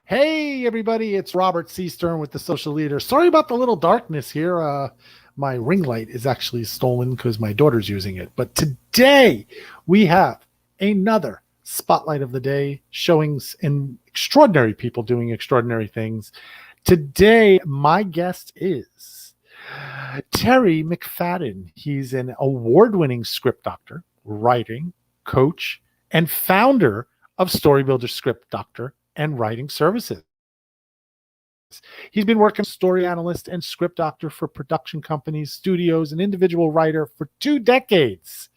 Hey, everybody, it's Robert C. Stern with The Social Leader. Sorry about the little darkness here. My ring light is actually stolen because my daughter's using it. But today we have another Spotlight of the Day showing extraordinary people doing extraordinary things. Today, my guest is Terry McFadden. He's an award-winning script doctor, writing, coach, and founder of Storybuilder Script Doctor and Writing Services. He's been working as story analyst and script doctor for production companies, studios, and individual writer for 2 decades.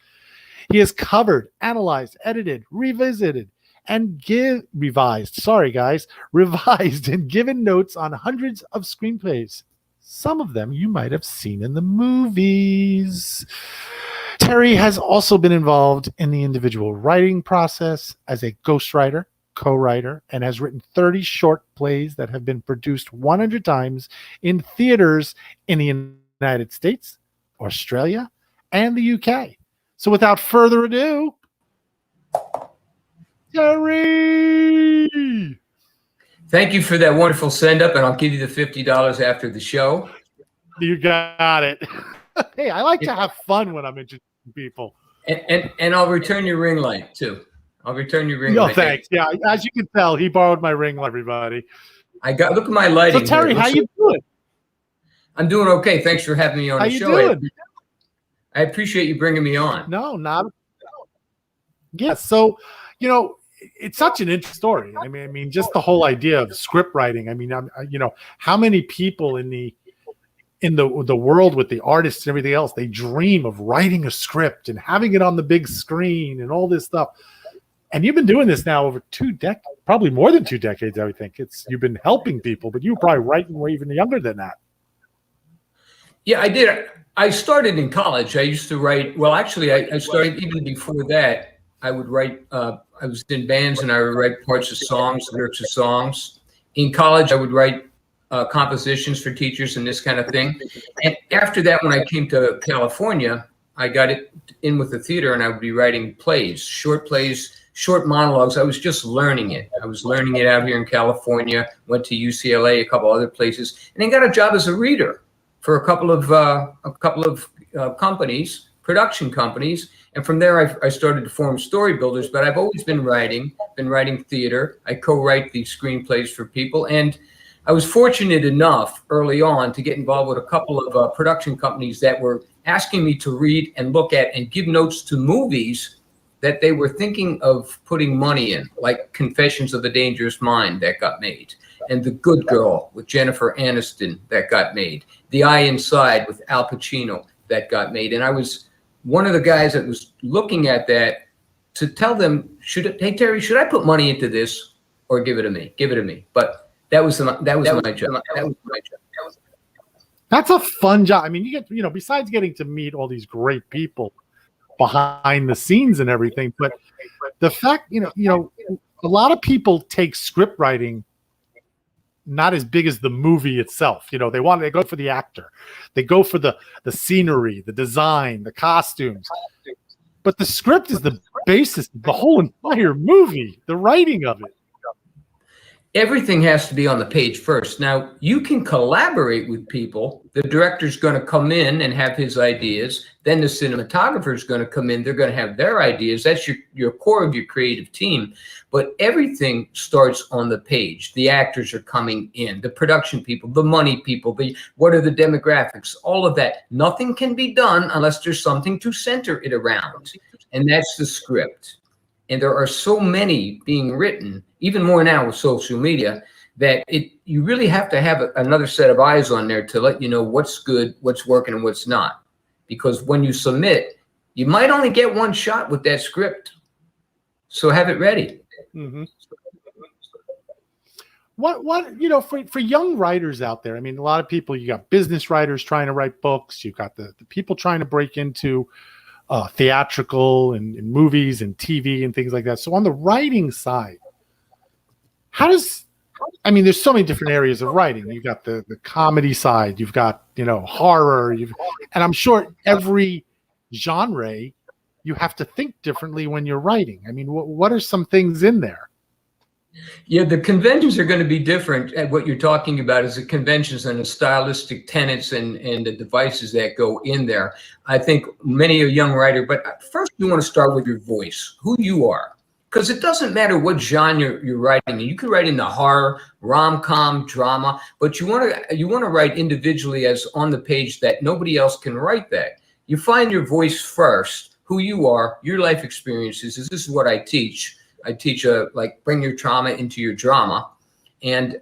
He has covered, analyzed, edited, revisited, and revised and given notes on hundreds of screenplays. Some of them you might have seen in the movies. Terry has also been involved in the individual writing process as a ghostwriter, co-writer, and has written 30 short plays that have been produced 100 times in theaters in the United States, Australia, and the UK. So without further ado, Terry! Thank you for that wonderful send-up, and I'll give you the $50 after the show. You got it. Hey, I like to have fun when I'm introducing people. And I'll return your ring light, too. I'll return your ring light. No, thanks. Yeah, as you can tell, he borrowed my ring light, everybody. Look at my lighting. So, Terry, how you doing? I'm doing okay. Thanks for having me on the show. How you doing? I appreciate you bringing me on. No, not. Yeah, so, it's such an interesting story. I mean, just the whole idea of script writing. I mean, how many people in the world with the artists and everything else, they dream of writing a script and having it on the big screen and all this stuff. And you've been doing this now over 2 decades, probably more than 2 decades, I would think. You've been helping people, but you were probably writing way even younger than that. Yeah, I did. I started in college. I used to write. Well, actually, I started even before that. I would write. I was in bands, and I would write parts of songs, lyrics of songs. In college, I would write compositions for teachers and this kind of thing. And after that, when I came to California, I got it in with the theater, and I would be writing plays, short monologues. I was just learning it. I was learning it out here in California, went to UCLA, a couple other places, and then got a job as a reader for a couple of companies, production companies. And from there, I started to form Storybuilders, but I've always been writing theater. I co-write these screenplays for people. And I was fortunate enough early on to get involved with a couple of production companies that were asking me to read and look at and give notes to movies that they were thinking of putting money in, like Confessions of a Dangerous Mind that got made, and The Good Girl with Jennifer Aniston that got made, The Eye Inside with Al Pacino that got made. And I was one of the guys that was looking at that to tell them, hey, Terry, should I put money into this or give it to me? Give it to me. But that was my job. That's a fun job. I mean, you get, besides getting to meet all these great people behind the scenes and everything, but the fact, a lot of people take script writing not as big as the movie itself. They go for the actor, they go for the scenery, the design, the costumes, but the script is the basis of the whole entire movie, the writing of it. Everything has to be on the page first. Now, you can collaborate with people. The director's going to come in and have his ideas. Then the cinematographer's going to come in. They're going to have their ideas. That's your core of your creative team. But everything starts on the page. The actors are coming in, the production people, the money people, what are the demographics, all of that. Nothing can be done unless there's something to center it around. And that's the script. And there are so many being written, even more now with social media, that you really have to have another set of eyes on there to let you know what's good, what's working, and what's not. Because when you submit, you might only get one shot with that script. So have it ready. Mm-hmm. For young writers out there, I mean, a lot of people, you got business writers trying to write books. You've got the people trying to break into theatrical and movies and TV and things like that. So on the writing side, there's so many different areas of writing. You've got the comedy side, you've got, horror, and I'm sure every genre you have to think differently when you're writing. I mean, what are some things in there? Yeah, the conventions are going to be different. And what you're talking about is the conventions and the stylistic tenets and the devices that go in there. I think many a young writer, but first you want to start with your voice, who you are. Because it doesn't matter what genre you're writing. You can write in the horror, rom-com, drama, but you want to write individually as on the page that nobody else can write that. You find your voice first, who you are, your life experiences. This is what I teach. I teach like bring your trauma into your drama, and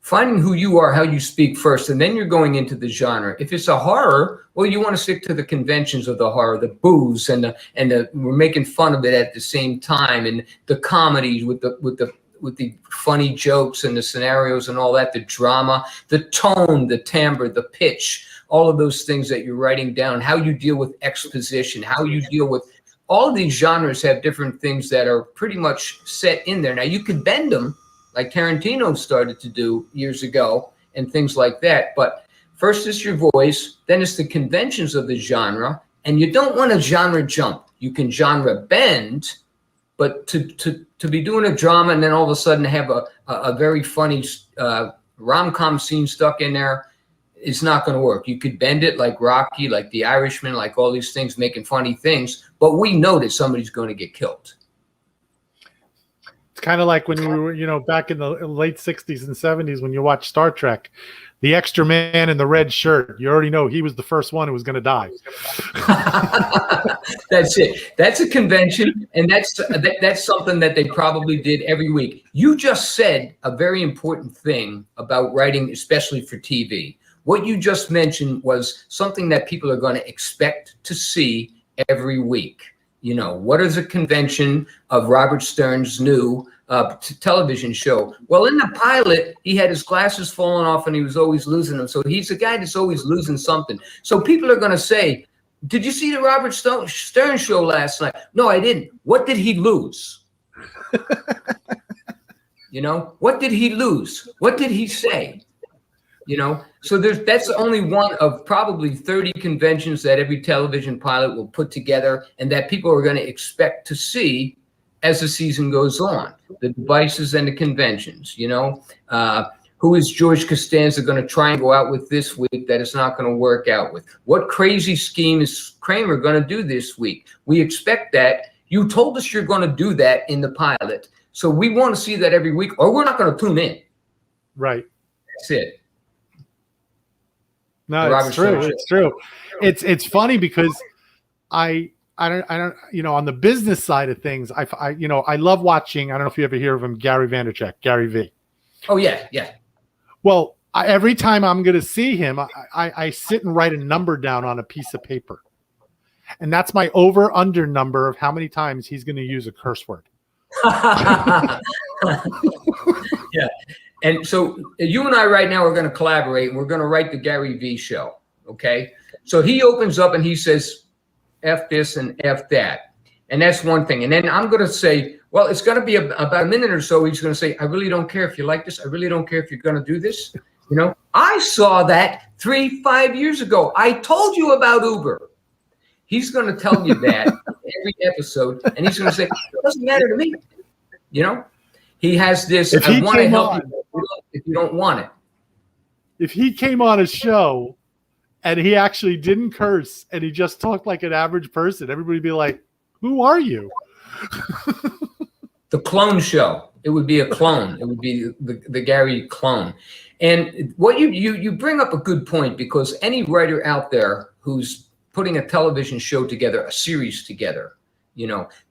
finding who you are, how you speak first, and then you're going into the genre. If it's a horror, well, you want to stick to the conventions of the horror, the booze and we're making fun of it at the same time, and the comedy with the funny jokes and the scenarios and all that, the drama, the tone, the timbre, the pitch, all of those things that you're writing down, how you deal with exposition, how you deal with all of these genres have different things that are pretty much set in there. Now you can bend them like Tarantino started to do years ago and things like that. But first is your voice, then it's the conventions of the genre. And you don't want a genre jump. You can genre bend, but to be doing a drama and then all of a sudden have a very funny rom-com scene stuck in there, it's not going to work. You could bend it like Rocky, like The Irishman, like all these things, making funny things, but we know that somebody's going to get killed. It's kind of like when we were, back in the late 60s and 70s, when you watch Star Trek, the extra man in the red shirt, you already know he was the first one who was going to die. That's it. That's a convention, and that's something that they probably did every week. You just said a very important thing about writing, especially for TV. What you just mentioned was something that people are going to expect to see every week. What is a convention of Robert Stern's new television show? Well, in the pilot, he had his glasses falling off and he was always losing them. So he's a guy that's always losing something. So people are going to say, did you see the Robert Stern show last night? No, I didn't. What did he lose? What did he lose? What did he say? So that's only one of probably 30 conventions that every television pilot will put together and that people are going to expect to see as the season goes on. The devices and the conventions, who is George Costanza going to try and go out with this week that it's not going to work out with? What crazy scheme is Kramer going to do this week? We expect that. You told us you're going to do that in the pilot. So we want to see that every week or we're not going to tune in. Right. That's it. No, it's true. It's true. It's funny because I don't on the business side of things, I love watching. I don't know if you ever hear of him, Gary Vaynerchuk, Gary V. Oh yeah. Well, every time I'm going to see him, I sit and write a number down on a piece of paper, and that's my over/under number of how many times he's going to use a curse word. Yeah. And so you and I right now are going to collaborate and we're going to write the Gary V show. Okay. So he opens up and he says, F this and F that. And that's one thing. And then I'm going to say, well, it's going to be about a minute or so. He's going to say, I really don't care if you like this. I really don't care if you're going to do this. I saw that 3-5 years ago. I told you about Uber. He's going to tell you that every episode. And he's going to say, it doesn't matter to me. He has this, I want to help you if you don't want it. If he came on a show and he actually didn't curse and he just talked like an average person, everybody would be like, who are you? The clone show. It would be a clone. It would be the Gary clone. And what you bring up a good point, because any writer out there who's putting a television show together, a series together,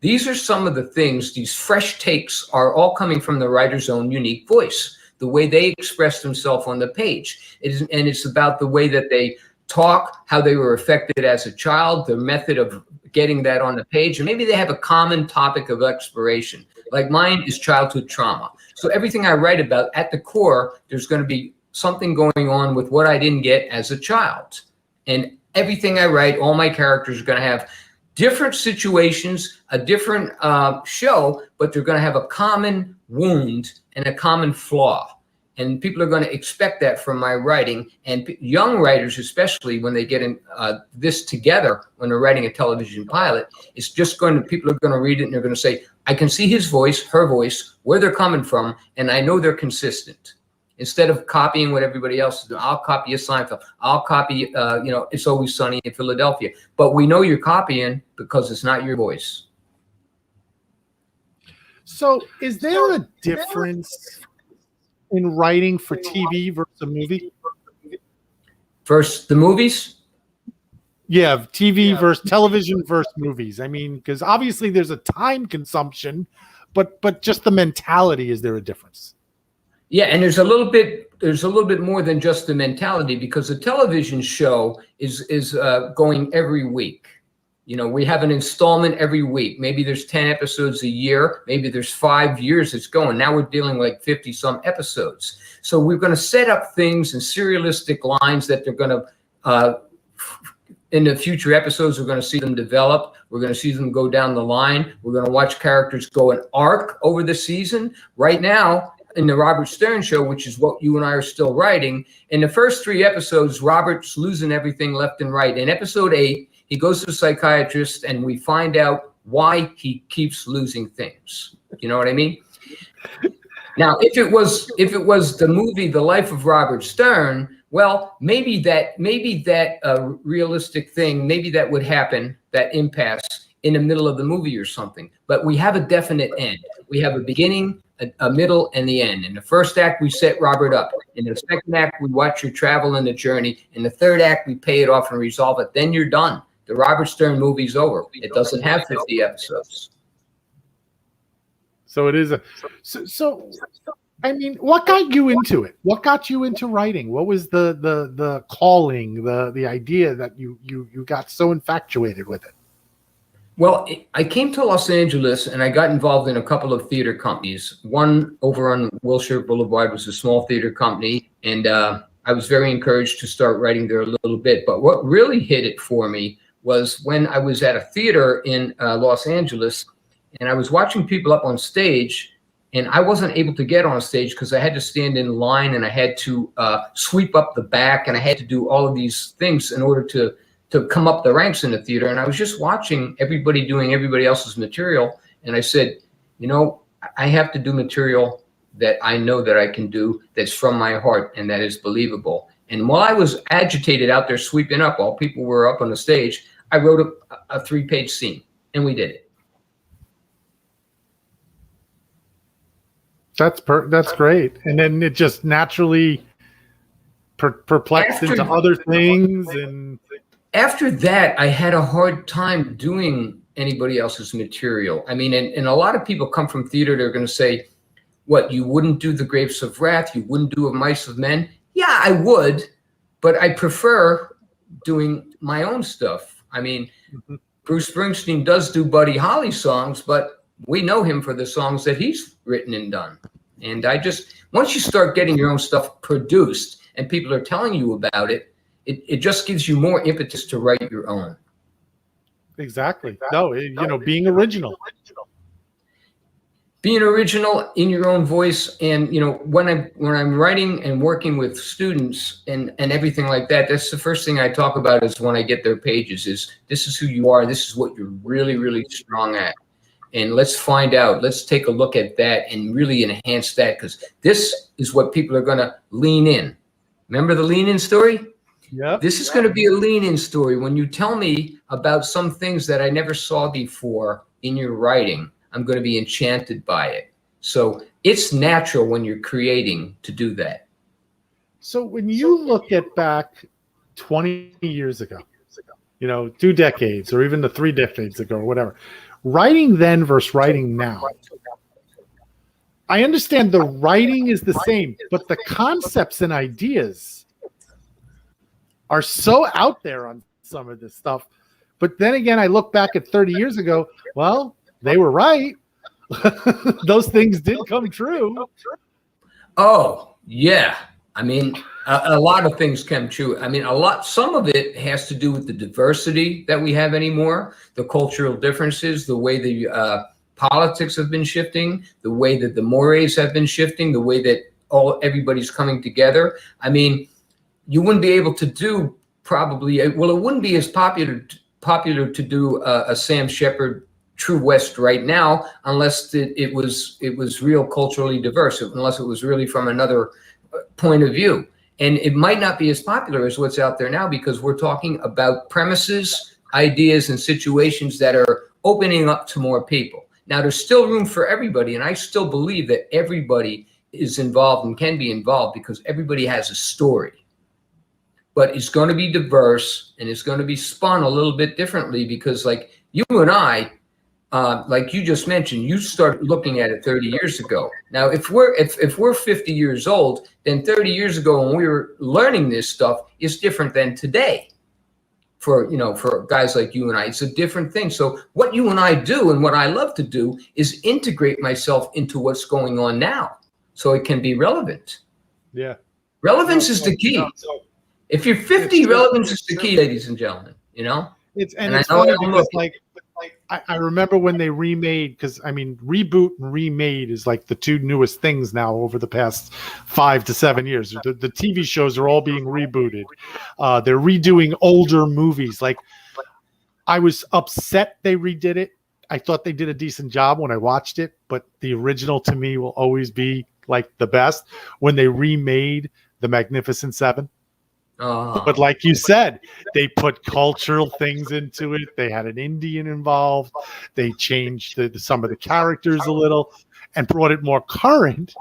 these are some of the things, these fresh takes are all coming from the writer's own unique voice, the way they express themselves on the page. It's about the way that they talk, how they were affected as a child, their method of getting that on the page. And maybe they have a common topic of exploration. Like mine is childhood trauma. So everything I write about, at the core, there's going to be something going on with what I didn't get as a child. And everything I write, all my characters are going to have different situations, a different show, but they're going to have a common wound and a common flaw. And people are going to expect that from my writing. And young writers, especially when they get in this together, when they're writing a television pilot, it's just people are going to read it and they're going to say, I can see his voice, her voice, where they're coming from, and I know they're consistent. Instead of copying what everybody else is doing, I'll copy a Seinfeld. I'll copy, It's Always Sunny in Philadelphia. But we know you're copying because it's not your voice. So is there a difference in writing for TV versus a movie? Versus the movies? Yeah, TV versus television versus movies. I mean, because obviously there's a time consumption, but just the mentality, is there a difference? Yeah, and there's a little bit more than just the mentality, because a television show is going every week. You know, we have an installment every week. Maybe there's 10 episodes a year. Maybe there's 5 years it's going. Now we're dealing like 50 some episodes. So we're going to set up things in serialistic lines that they're going to, in the future episodes, we're going to see them develop. We're going to see them go down the line. We're going to watch characters go an arc over the season. Right now, in the Robert Stern Show, which is what you and I are still writing, in the first 3 episodes, Robert's losing everything left and right. In episode 8, he goes to a psychiatrist, and we find out why he keeps losing things. You know what I mean? Now, if it was the movie The Life of Robert Stern, well, maybe that realistic thing, maybe that would happen, that impasse in the middle of the movie or something. But we have a definite end. We have a beginning, a middle, and the end. In the first act, we set Robert up. In the second act, we watch your travel and the journey. In the third act, we pay it off and resolve it. Then you're done. The Robert Stern movie's over. It doesn't have 50 episodes. So it is so I mean, what got you into it? What got you into writing? What was the calling, the idea that you got so infatuated with it? Well, I came to Los Angeles and I got involved in a couple of theater companies. One over on Wilshire Boulevard was a small theater company, and I was very encouraged to start writing there a little bit. But what really hit it for me was when I was at a theater in Los Angeles, and I was watching people up on stage, and I wasn't able to get on stage because I had to stand in line, and I had to sweep up the back, and I had to do all of these things in order to come up the ranks in the theater. And I was just watching everybody doing everybody else's material, and I said, you know, I have to do material that I know that I can do, that's from my heart and that is believable. And while I was agitated out there sweeping up, while people were up on the stage, I wrote a 3-page scene, and we did it. That's great. And then it just naturally perplexed into other things. And after that, I had a hard time doing anybody else's material. I mean, and a lot of people come from theater, they're going to say, what, you wouldn't do The Grapes of Wrath? You wouldn't do Of Mice of Men? Yeah, I would, but I prefer doing my own stuff. I mean, Bruce Springsteen does do Buddy Holly songs, but we know him for the songs that he's written and done. And once you start getting your own stuff produced and people are telling you about it, it just gives you more impetus to write your own. Exactly. No, being original. Being original in your own voice. And, when I'm writing and working with students and everything like that, that's the first thing I talk about is when I get their pages is, this is who you are. This is what you're really, really strong at. And let's find out, let's take a look at that and really enhance that, because this is what people are going to lean in. Remember the lean in story? Yeah. This is going to be a lean in story. When you tell me about some things that I never saw before in your writing, I'm going to be enchanted by it. So it's natural when you're creating to do that. So when you look at back 20 years ago, 2 decades or even the 3 decades ago or whatever, writing then versus writing now, I understand the writing is the same, but the concepts and ideas are so out there on some of this stuff. But then again, I look back at 30 years ago, well, they were right. Those things did come true. Oh, yeah. I mean, a lot of things come true. I mean, some of it has to do with the diversity that we have anymore, the cultural differences, the way the politics have been shifting, the way that the mores have been shifting, the way that everybody's coming together. I mean, you wouldn't be able to do it wouldn't be as popular to do a Sam Shepard True West right now, unless it was real culturally diverse, unless it was really from another point of view. And it might not be as popular as what's out there now, because we're talking about premises, ideas, and situations that are opening up to more people. Now, there's still room for everybody, and I still believe that everybody is involved and can be involved, because everybody has a story. But it's going to be diverse, and it's going to be spun a little bit differently, because like you and I, like you just mentioned, you started looking at it 30 years ago. Now, if we're 50 years old, then 30 years ago when we were learning this stuff is different than today. For guys like you and I, it's a different thing. So what you and I do, and what I love to do, is integrate myself into what's going on now, so it can be relevant. Yeah, relevance is the key. If you're 50, relevance is the key, ladies and gentlemen. It's funny because I remember when they remade, because I mean, reboot and remade is like the two newest things now over the past 5 to 7 years. The TV shows are all being rebooted. They're redoing older movies. Like, I was upset they redid it. I thought they did a decent job when I watched it, but the original to me will always be like the best. When they remade The Magnificent Seven. But like you said, they put cultural things into it. They had an Indian involved. They changed some of the characters a little and brought it more current.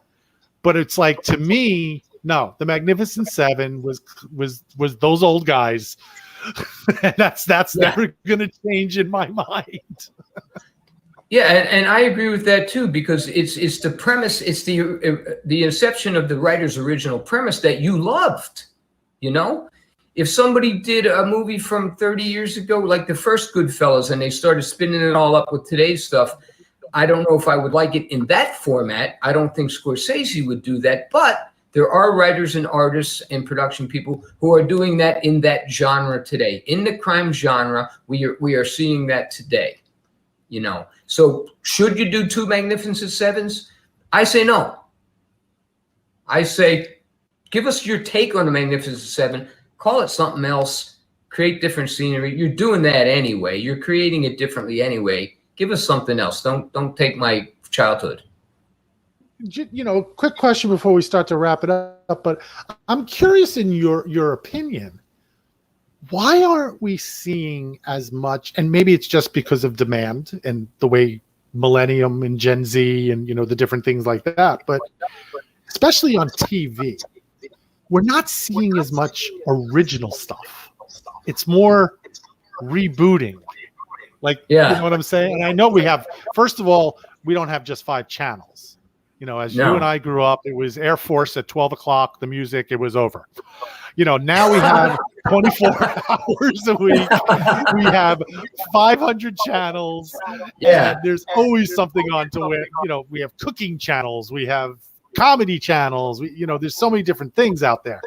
But it's like, to me, no, The Magnificent Seven was those old guys. And that's never going to change in my mind. Yeah, and I agree with that too, because it's the premise, it's the inception of the writer's original premise that you loved. If somebody did a movie from 30 years ago, like the first Goodfellas, and they started spinning it all up with today's stuff, I don't know if I would like it in that format. I don't think Scorsese would do that, but there are writers and artists and production people who are doing that in that genre today. In the crime genre, we are seeing that today. So should you do 2 Magnificent Sevens? I say no. I say, give us your take on The Magnificent Seven. Call it something else. Create different scenery. You're doing that anyway. You're creating it differently anyway. Give us something else. Don't take my childhood. Quick question before we start to wrap it up. But I'm curious in your opinion. Why aren't we seeing as much? And maybe it's just because of demand and the way Millennium and Gen Z and the different things like that. But especially on TV. We're not seeing as much original stuff. It's more rebooting. Like, yeah. You know what I'm saying? And I know we have, first of all, we don't have just 5 channels. As you and I grew up, it was Air Force at 12 o'clock, the music, it was over. Now we have 24 hours a week. We have 500 channels. Yeah. And there's always something on to it. We have cooking channels. We have comedy channels, there's so many different things out there,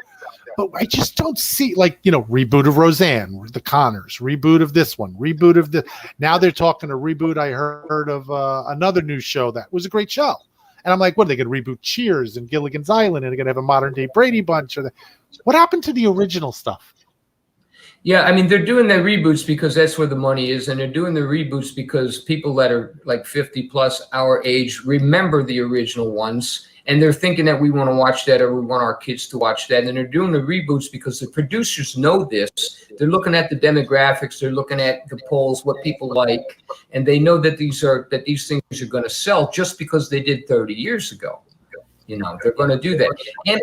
but I just don't see, reboot of Roseanne, The Connors, reboot of this one, reboot of the. Now they're talking a reboot. I heard of another new show that was a great show, and I'm like, what are they going to reboot? Cheers and Gilligan's Island, and they're going to have a modern day Brady Bunch? What happened to the original stuff? Yeah, I mean, they're doing the reboots because that's where the money is, and they're doing the reboots because people that are like 50 plus our age remember the original ones. And they're thinking that we want to watch that, or we want our kids to watch that. And they're doing the reboots because the producers know this. They're looking at the demographics. They're looking at the polls, what people like. And they know that these things are going to sell just because they did 30 years ago. They're going to do that. And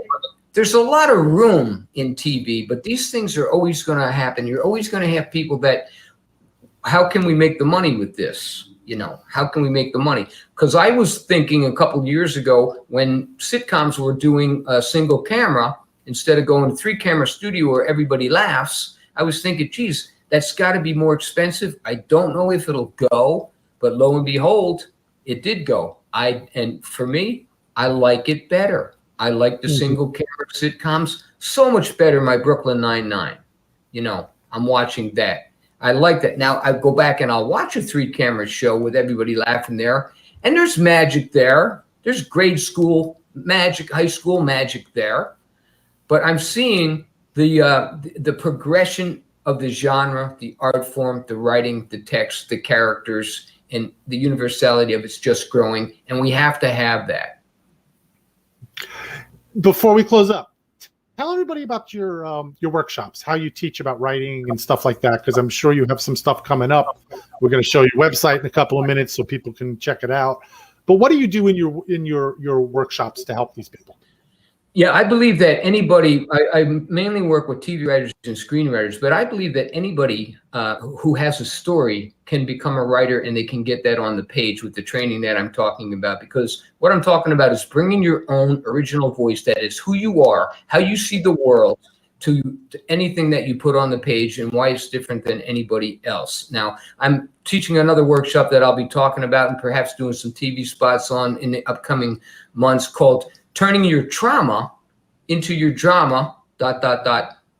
there's a lot of room in TV, but these things are always going to happen. You're always going to have people that, how can we make the money with this? How can we make the money? Because I was thinking a couple of years ago when sitcoms were doing a single camera instead of going to 3-camera studio where everybody laughs, I was thinking, geez, that's got to be more expensive. I don't know if it'll go, but lo and behold, it did go. And for me, I like it better. I like the single camera sitcoms so much better. My Brooklyn Nine-Nine, I'm watching that. I like that. Now I go back and I'll watch a 3-camera show with everybody laughing there, and there's magic there. There's grade school magic, high school magic there, but I'm seeing the progression of the genre, the art form, the writing, the text, the characters, and the universality of it's just growing, and we have to have that. Before we close up, tell everybody about your workshops, how you teach about writing and stuff like that, because I'm sure you have some stuff coming up. We're going to show your website in a couple of minutes so people can check it out. But what do you do in your workshops to help these people? Yeah, I believe that anybody, I mainly work with TV writers and screenwriters, but I believe that anybody who has a story can become a writer, and they can get that on the page with the training that I'm talking about. Because what I'm talking about is bringing your own original voice, that is who you are, how you see the world, to anything that you put on the page and why it's different than anybody else. Now, I'm teaching another workshop that I'll be talking about and perhaps doing some TV spots on in the upcoming months, called Turning Your Trauma into Your Drama, ...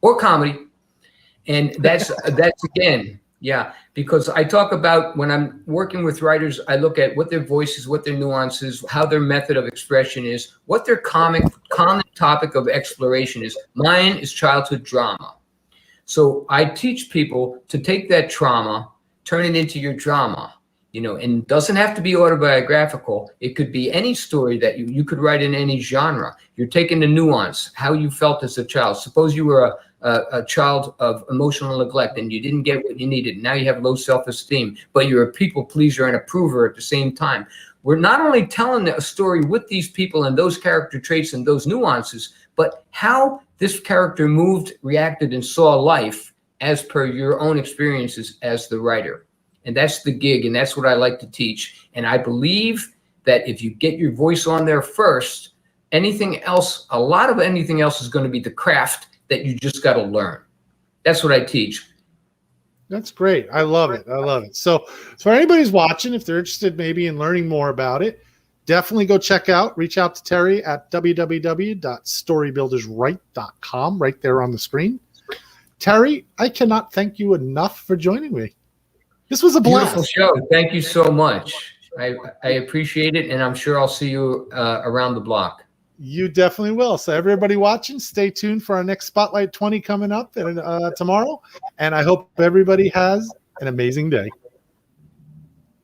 or comedy. And that's again, yeah, because I talk about, when I'm working with writers, I look at what their voice is, what their nuances, how their method of expression is, what their common topic of exploration is. Mine is childhood drama. So I teach people to take that trauma, turn it into your drama. And it doesn't have to be autobiographical. It could be any story that you could write in any genre. You're taking the nuance, how you felt as a child. Suppose you were a child of emotional neglect and you didn't get what you needed. Now you have low self-esteem, but you're a people pleaser and approver at the same time. We're not only telling a story with these people and those character traits and those nuances, but how this character moved, reacted, and saw life as per your own experiences as the writer. And that's the gig, and that's what I like to teach. And I believe that if you get your voice on there first, anything else, a lot of anything else is going to be the craft that you just got to learn. That's what I teach. That's great. I love it. I love it. So for anybody who's watching, if they're interested maybe in learning more about it, definitely go reach out to Terry at www.storybuilderswrite.com, right there on the screen. Terry, I cannot thank you enough for joining me. This was a blast. Beautiful show. Thank you so much. I appreciate it, and I'm sure I'll see you around the block. You definitely will. So everybody watching, stay tuned for our next Spotlight 20 coming up tomorrow, and I hope everybody has an amazing day.